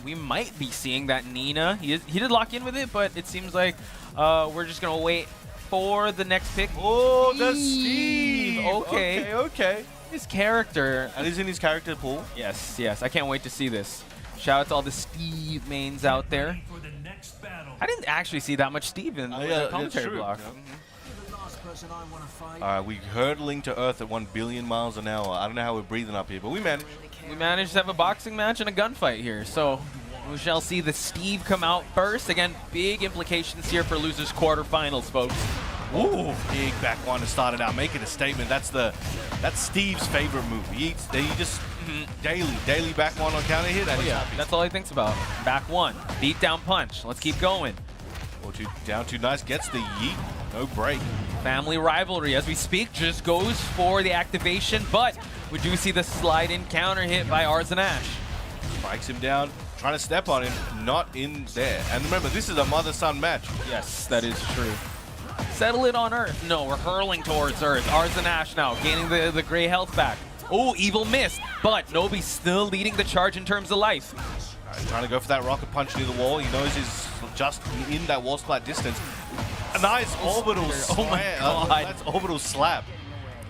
we might be seeing that Nina. He did lock in with it, but it seems like we're just going to wait for the next pick. Oh, the Steve! Okay. Okay. His character. And he's in his character pool. Yes, yes. I can't wait to see this. Shout out to all the Steve mains out there. I didn't actually see that much Steve in the commentary block. We're hurtling to Earth at 1 billion miles an hour. I don't know how we're breathing up here, but we managed. We managed to have a boxing match and a gunfight here, so we shall see the Steve come out first. Again, big implications here for losers quarterfinals, folks. Ooh, big back one to start it out, making a statement. That's Steve's favorite move. He just daily back one on counter hit. And that's all he thinks about. Back one, beat down punch. Let's keep going. Down two, nice. Gets the yeet. No break. Family rivalry as we speak just goes for the activation, but we do see the slide in counter hit by arslan. Spikes him down, trying to step on him, not in there. And remember, this is a mother-son match. Yes, that is true. Settle it on Earth. No, we're hurling towards Earth. arslan now gaining the gray health back. Oh, evil miss, but Nobi still leading the charge in terms of life. Trying to go for that rocket punch near the wall. He knows he's just in that wall splat distance. A nice orbital slap. Oh my god. That's orbital slap.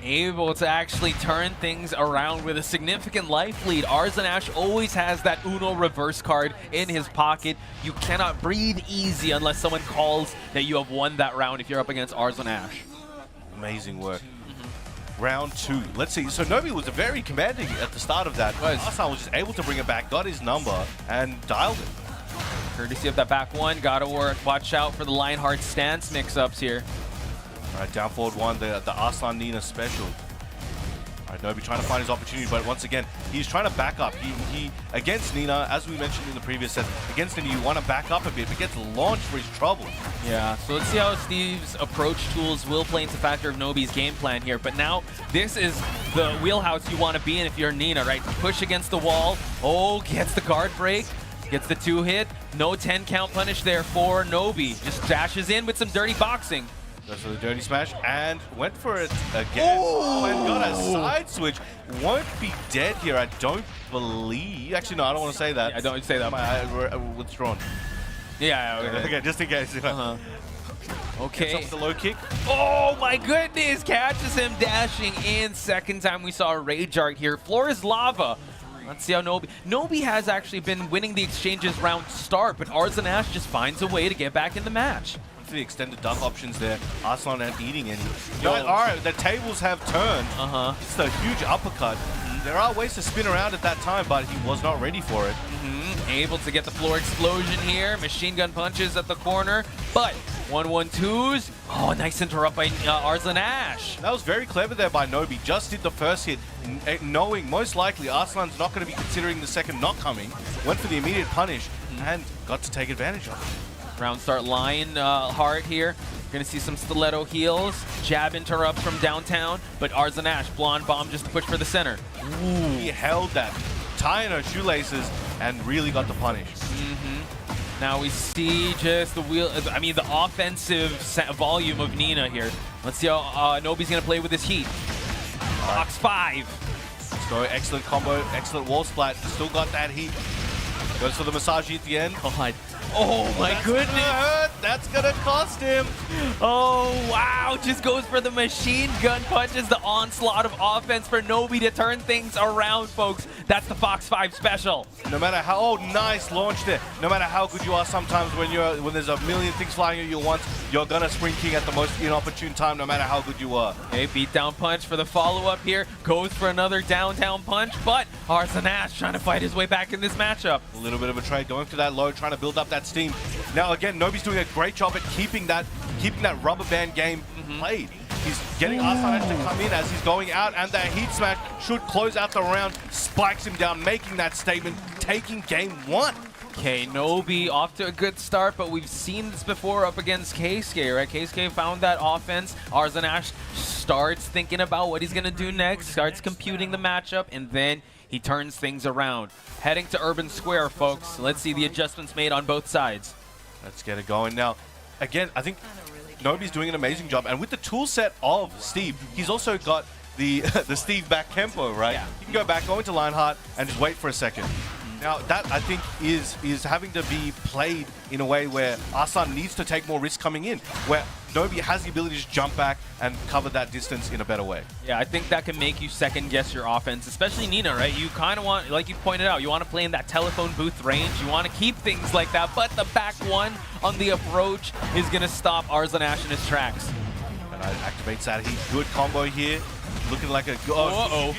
Able to actually turn things around with a significant life lead. arslan always has that Uno reverse card in his pocket. You cannot breathe easy unless someone calls that you have won that round if you're up against arslan. Amazing work. Round two. Let's see. So Nobi was very commanding at the start of that. arslan was just able to bring it back, got his number, and dialed it. Courtesy of that back one, gotta work. Watch out for the Lionheart stance mix-ups here. All right, down forward one, the Arslan Nina special. All right, Nobi trying to find his opportunity, but once again, he's trying to back up. He against Nina, as we mentioned in the previous set, against Nina, you want to back up a bit, but gets launched for his trouble. Yeah, so let's see how Steve's approach tools will play into factor of Nobi's game plan here. But now, this is the wheelhouse you want to be in if you're Nina, right? Push against the wall. Oh, gets the guard break. Gets the 2-hit. No 10 count punish there for Nobi. Just dashes in with some dirty boxing. Goes for the dirty smash and went for it again. Oh, and got a side switch. Won't be dead here, I don't believe. Actually, no, I don't want to say that. Yeah, I don't say that. Withdrawn. Yeah, okay. Okay, just in case. Okay. Gets up with the low kick. Oh my goodness! Catches him dashing in. Second time we saw a rage art here. Floor is lava. Let's see how Nobi has actually been winning the exchanges round start, but arslan just finds a way to get back in the match. For the extended duck options there, arslan aren't eating any. All right, the tables have turned. It's a huge uppercut. There are ways to spin around at that time, but he was not ready for it. Able to get the floor explosion here. Machine gun punches at the corner, but 1-1-2s. Oh, nice interrupt by arslan. That was very clever there by Nobi. Just did the first hit, knowing most likely Arslan's not going to be considering the second not coming. Went for the immediate punish and got to take advantage of it. Round start Lionheart here. Gonna see some stiletto heals. Jab interrupts from downtown, but arslan blonde bomb just to push for the center. Ooh. He held that, tying her shoelaces, and really got the punish. Now we see just the offensive volume of Nina here. Let's see how Nobi's gonna play with his heat. Box 5. Let's go, excellent combo, excellent wall splat. Still got that heat. Goes for the massage at the end. God. Oh my goodness. That's gonna cost him. Oh wow, just goes for the machine gun punches, the onslaught of offense for Nobi to turn things around, folks. That's the Fox 5 special. No matter how nice launch there. No matter how good you are, sometimes when there's a million things flying at you at once, you're gonna spring king at the most inopportune time, no matter how good you are. Okay, beat down punch for the follow-up here. Goes for another downtown punch, but arslan trying to fight his way back in this matchup. A little bit of a trade, going for that low, trying to build up that steam. Now again, Nobi's doing a great job at keeping that rubber band game played. He's getting arslan to come in as he's going out, and that heat smash should close out the round. Spikes him down, making that statement, taking game 1. Okay, Nobi off to a good start, but we've seen this before up against Keisuke, right? Keisuke found that offense. arslan starts thinking about what he's going to do next, starts computing the matchup, and then he turns things around. Heading to Urban Square, folks. Let's see the adjustments made on both sides. Let's get it going. Now, again, I think Nobi's doing an amazing job. And with the tool set of Steve, he's also got the Steve back tempo, right? Yeah. You can go back, go into Lionheart, and just wait for a second. Now that I think is having to be played in a way where Arslan needs to take more risk coming in, where Nobi has the ability to just jump back and cover that distance in a better way. Yeah, I think that can make you second guess your offense, especially Nina, right? You kind of want, like you pointed out, you want to play in that telephone booth range. You want to keep things like that, but the back one on the approach is going to stop arslan in his tracks. And activates that heat. Good combo here. Looking like a... Oh,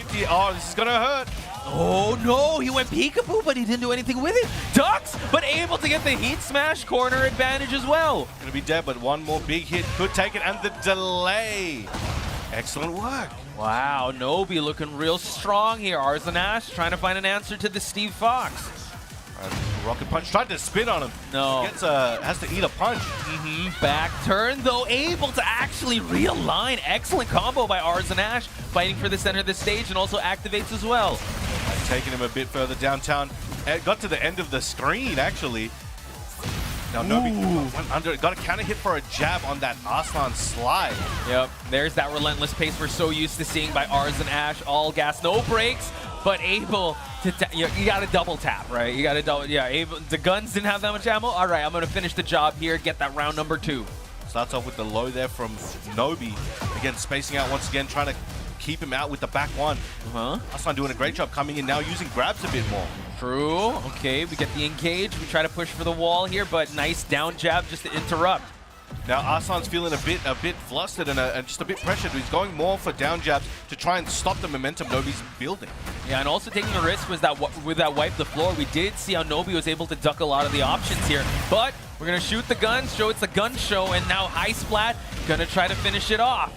this is going to hurt. Oh no, he went peekaboo, but he didn't do anything with it. Ducks, but able to get the heat smash corner advantage as well. Gonna be dead, but one more big hit could take it, and the delay. Excellent work. Wow, Nobi looking real strong here. arslan trying to find an answer to the Steve Fox. Rocket punch tried to spin on him. No. He has to eat a punch. Back turn, though, able to actually realign. Excellent combo by arslan, fighting for the center of the stage and also activates as well. Taking him a bit further downtown. Got to the end of the screen, actually. Now Nobi went under. Got a counter hit for a jab on that arslan slide. Yep, there's that relentless pace we're so used to seeing by arslan. All gas, no brakes, but able to... You got to double tap, right? You got to double... Yeah, the guns didn't have that much ammo. All right, I'm going to finish the job here, get that round number 2. Starts off with the low there from Nobi. Again, spacing out once again, trying to keep him out with the back one. Arslan doing a great job coming in now, using grabs a bit more. True. Okay, we get the engage. We try to push for the wall here, but nice down jab just to interrupt. Now Arslan's feeling a bit flustered and just a bit pressured. He's going more for down jabs to try and stop the momentum Nobi's building. Yeah, and also taking the risk was that with that wipe the floor, we did see how Nobi was able to duck a lot of the options here. But we're gonna shoot the guns, show it's a gun show, and now high splat gonna try to finish it off.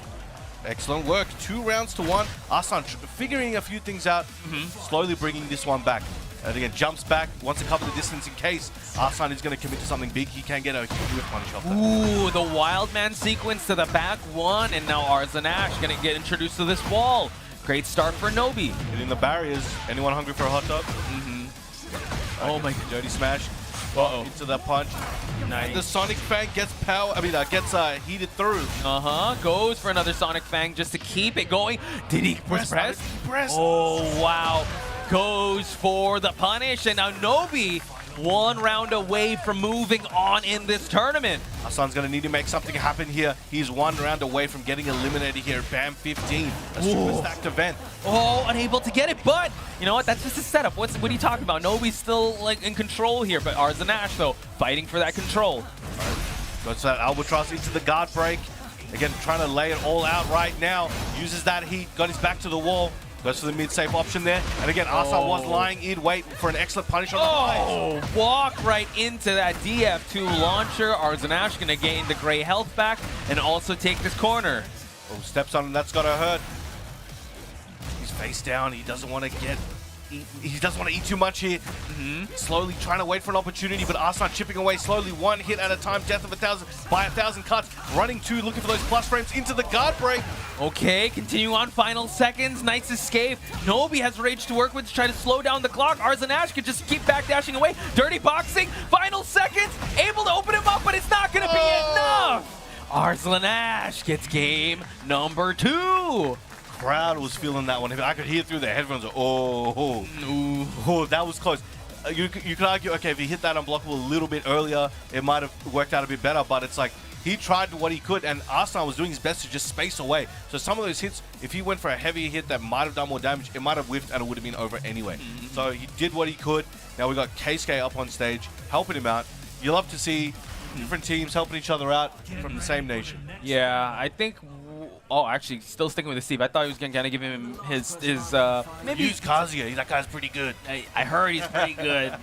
Excellent work. 2 rounds to 1. Arslan figuring a few things out, slowly bringing this one back. And again, jumps back, wants to cover the distance in case Arslan is going to commit to something big. He can get a huge whip punish off that. Ooh, the wild man sequence to the back one, and now arslan going to get introduced to this wall. Great start for Nobi. Hitting the barriers. Anyone hungry for a hot dog? Oh my dirty smash. Into that punch. Nice. And the Sonic Fang gets gets heated through. Goes for another Sonic Fang just to keep it going. Did he press? Oh, wow. Goes for the punish, and now Nobi 1 round away from moving on in this tournament. Arslan's going to need to make something happen here. He's 1 round away from getting eliminated here. Bam 15. A super stacked event. Oh, unable to get it, but you know what? That's just a setup. What are you talking about? Nobi's still like in control here, but arslan though fighting for that control. Goes that albatross into the guard break. Again, trying to lay it all out right now. Uses that heat. Got his back to the wall. Goes for the mid-safe option there. And again, Arslan was lying in wait for an excellent punish on the highs. Walk right into that DF2 launcher. arslan going to gain the gray health back and also take this corner. Oh, steps on him. That's got to hurt. He's face down. He doesn't want to eat too much here. Slowly trying to wait for an opportunity, but Arslan chipping away slowly, 1 hit at a time, death of 1,000 by 1,000 cuts. Running 2, looking for those plus frames into the guard break. Okay, continue on, final seconds, nice escape. Nobi has rage to work with to try to slow down the clock. arslan could just keep backdashing away. Dirty boxing, final seconds, able to open him up, but it's not gonna be enough. arslan gets game number 2. Crowd was feeling that one. I could hear through the headphones. That was close. You could argue, okay, if he hit that unblockable a little bit earlier, it might have worked out a bit better, but it's like he tried what he could, and Arslan was doing his best to just space away. So some of those hits, if he went for a heavy hit that might have done more damage, it might have whiffed and it would have been over anyway. So he did what he could. Now we got Keisuke up on stage, helping him out. You love to see different teams helping each other out from the same nation. Yeah, I think... Oh, actually, still sticking with the Steve. I thought he was going to kind of give him his maybe use Kazuya. That guy's pretty good. I heard he's pretty good.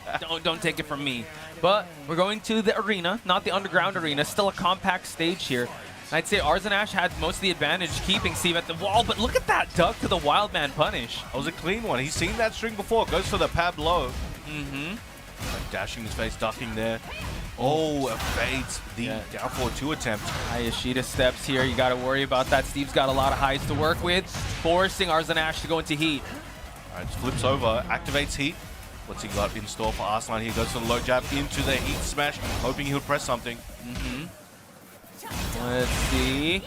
Don't take it from me. But we're going to the arena, not the underground arena. Still a compact stage here. I'd say arslan had most of the advantage keeping Steve at the wall, but look at that duck to the wild man punish. That was a clean one. He's seen that string before. Goes for the pad low. Like dashing his face, ducking there. Oh, evades the down forward 2 attempt. Hayashida steps here. You got to worry about that. Steve's got a lot of highs to work with, forcing arslan to go into heat. All right, flips over, activates heat. What's he got in store for Arslan here? Goes for the low jab into the heat smash, hoping he'll press something. Let's see.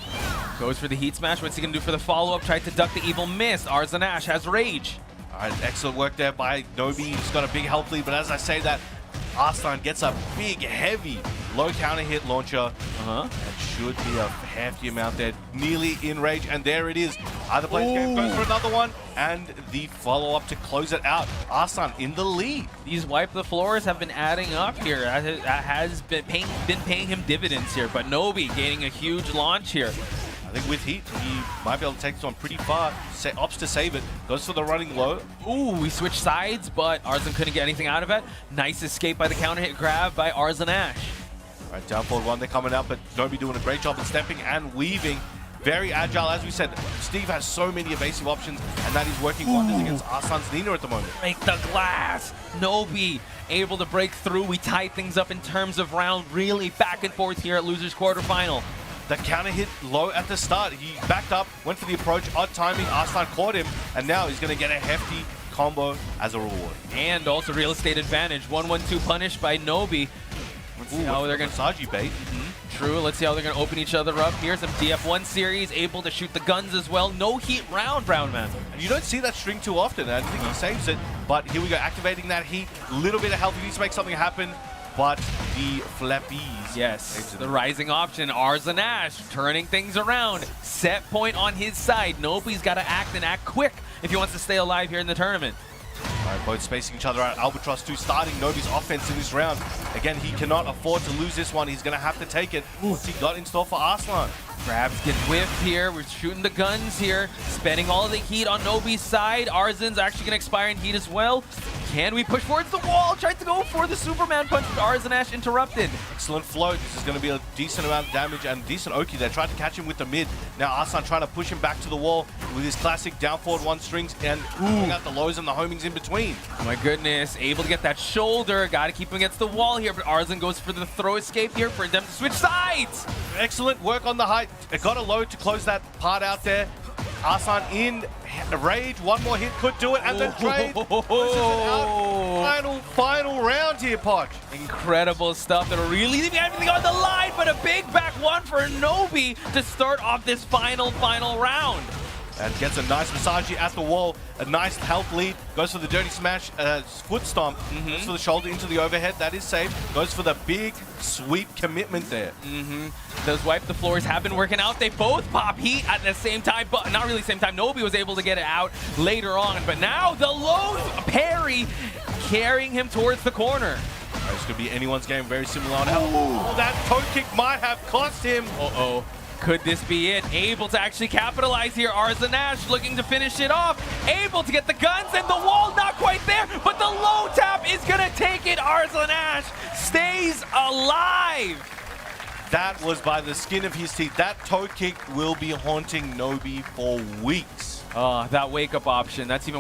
Goes for the heat smash. What's he going to do for the follow-up? Tried to duck the evil miss. arslan has rage. All right, excellent work there by Nobi. He's got a big health lead, but as I say that, Arslan gets a big, heavy, low counter hit launcher. And should be a hefty amount there, nearly in range, and there it is. Either plays game goes for another one, and the follow-up to close it out. Arslan in the lead. These wipe the floors have been adding up here. That has been paying him dividends here, but Nobi gaining a huge launch here. I think with heat, he might be able to take this one pretty far. Opts to save it. Goes for the running low. Ooh, we switched sides, but Arslan couldn't get anything out of it. Nice escape by the counter hit grab by Arslan Ash. All right, down forward one, they're coming out, but Nobi doing a great job in stepping and weaving. Very agile, as we said. Steve has so many evasive options, and that is working wonders against Arslan's Nina at the moment. Break the glass. Nobi able to break through. We tied things up in terms of round, really back and forth here at Losers Quarterfinal. The counter hit low at the start. He backed up, went for the approach, odd timing. Arslan caught him, and now he's going to get a hefty combo as a reward. And also real estate advantage. 1-1-2 punish by Nobi. Let's see how they're going to Massage bait. True. Let's see how they're going to open each other up. Here's some DF1 series, able to shoot the guns as well. No heat round, Brown Man. And you don't see that string too often. I think he saves it, but here we go, activating that heat. Little bit of health. He needs to make something happen. But the flappies. Yes, the rising option, Arslan Ash, turning things around. Set point on his side. Nobi's got to act and act quick if he wants to stay alive here in the tournament. All right, both spacing each other out. Albatross 2 starting Nobi's offense in this round. Again, he cannot afford to lose this one. He's going to have to take it. What's he got in store for Arslan? Grabs get whiffed here. We're shooting the guns here. Spending all of the heat on Nobi's side. Arslan's actually going to expire in heat as well. Can we push towards the wall? Tried to go for the Superman punch, but Arslan Ash interrupted. Excellent float. This is going to be a decent amount of damage and decent Oki there. Tried to catch him with the mid. Now Arslan trying to push him back to the wall with his classic down forward one strings and pulling out the lows and the homings in between. Oh my goodness. Able to get that shoulder. Got to keep him against the wall here, but Arslan goes for the throw escape here for them to switch sides. Excellent work on the height. It got a low to close that part out there. Arslan in rage. One more hit could do it, and then trade. Final round here, Podge. Incredible stuff. That'll really leave everything on the line, but a big back one for Nobi to start off this final round. And gets a nice massage at the wall. A nice health lead. Goes for the dirty smash, foot stomp. Goes for the shoulder into the overhead. That is safe. Goes for the big sweep commitment there. Those wipe the floors have been working out. They both pop heat at the same time, but not really the same time. Nobi was able to get it out later on, but now the low parry carrying him towards the corner. This could be anyone's game. Very similar on how that toe kick might have cost him. Uh-oh. Could this be it? Able to actually capitalize here. Arslan Ash looking to finish it off. Able to get the guns and the wall not quite there, but the low tap is going to take it. Arslan Ash stays alive. That was by the skin of his teeth. That toe kick will be haunting Nobi for weeks. That wake-up option, that's even